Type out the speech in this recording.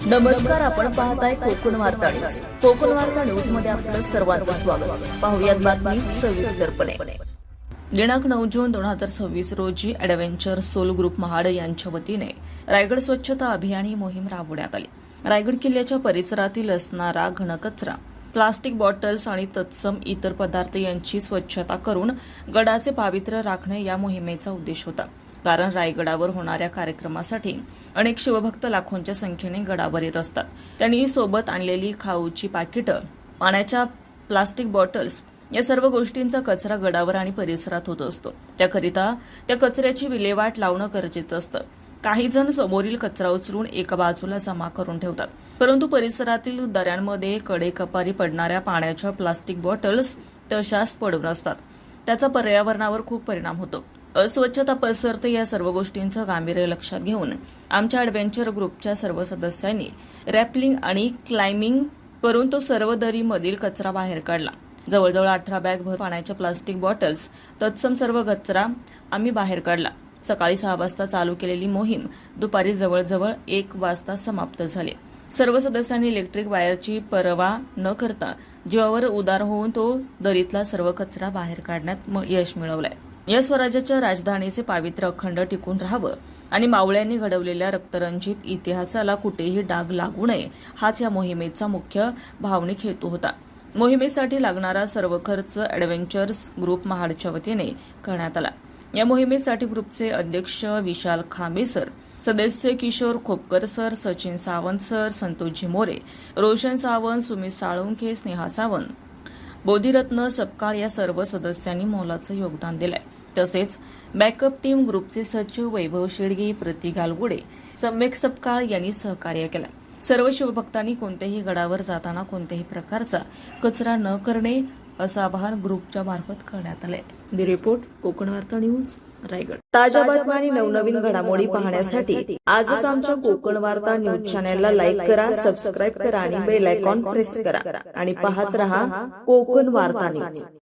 नमस्कार, आपण पाहताय कोकण वार्ता न्यूज. कोकण वार्ता न्यूज मध्ये आपलं सर्वांचं स्वागत. पाहुयात बातमी सविस्तरपणे. दिनांक 9 जून 2026 रोजी ॲडव्हेंचर सोल ग्रुप महाड यांच्या वतीने रायगड स्वच्छता अभियान ही मोहीम राबवण्यात आली. रायगड किल्ल्याच्या परिसरातील असणारा घनकचरा, प्लास्टिक बॉटल्स आणि तत्सम इतर पदार्थ यांची स्वच्छता करून गडाचे पावित्र्य राखणे या मोहिमेचा उद्देश होता. कारण रायगडावर होणाऱ्या कार्यक्रमासाठी अनेक शिवभक्त लाखोंच्या संख्येने गडावर येत असतात. त्यांनी सोबत आणलेली खाऊची पाकिटं, पाण्याच्या प्लास्टिक बॉटल्स या सर्व गोष्टींचा कचरा गडावर आणि परिसरात होत असतो. त्याकरिता त्या कचऱ्याची विल्हेवाट लावणं गरजेचं असतं. काही जण समोरील कचरा उचलून एका बाजूला जमा करून ठेवतात, परंतु परिसरातील दऱ्यांमध्ये कडेकपारी पडणाऱ्या पाण्याच्या प्लास्टिक बॉटल्स तशाच पडून असतात. त्याचा पर्यावरणावर खूप परिणाम होतो. अस्वच्छता पसरते. या सर्व गोष्टींचं गांभीर्य लक्षात घेऊन आमच्या ॲडव्हेंचर ग्रुपच्या सर्व सदस्यांनी रॅपलिंग आणि क्लाइम्बिंग करून तो सर्व दरीमधील कचरा बाहेर काढला. जवळजवळ 18 बॅग भर पाण्याच्या प्लास्टिक बॉटल्स तत्सम सर्व कचरा आम्ही बाहेर काढला. सकाळी 6 वाजता चालू केलेली मोहीम दुपारी जवळजवळ 1 वाजता समाप्त झाली. सर्व सदस्यांनी इलेक्ट्रिक वायरची पर्वा न करता जीवावर उदार होऊन तो दरीतला सर्व कचरा बाहेर काढण्यात यश मिळवलंय. या स्वराज्याच्या राजधानीचे पावित्र्य अखंड टिकून राहावं आणि मावळ्यांनी घडवलेल्या रक्तरंजित इतिहासाला कुठेही डाग लागू नये, हाच या मोहिमेचा मुख्य भावनिक हेतू होता. मोहिमेसाठी लागणारा सर्व खर्च ॲडव्हेंचर्स ग्रुप महाडच्या वतीने करण्यात आला. या मोहिमेसाठी ग्रुपचे अध्यक्ष विशाल खांबे सर, सदस्य किशोर खोपकर सर, सचिन सावंत सर, संतोषजी मोरे, रोशन सावंत, सुमित साळुंखे, स्नेहा सावंत, बोधिरत्न सपकाळ या सर्व सदस्यांनी मोलाचं योगदान दिलंय. तसेच बॅकअप टीम ग्रुपचे सचिव वैभव शेडगे, प्रति गालगुडे, सम्यक सपकाळ यांनी सहकार्य केलं. सर्व शिवभक्तांनी कोणत्याही गडावर जाताना कोणत्याही प्रकारचा कचरा न करणे असं आवाहन ग्रुपच्या मार्फत करण्यात आलंय. ब्युरो रिपोर्ट, कोकण वार्ता न्यूज, रायगड. ताज्या बातम्या आणि नवनवीन घडामोडी पाहण्यासाठी आजच आमच्या कोकण वार्ता न्यूज चॅनलला लाईक करा, सबस्क्राईब करा आणि बेल आयकॉन प्रेस करा आणि पाहत रहा कोकण वार्ता न्यूज.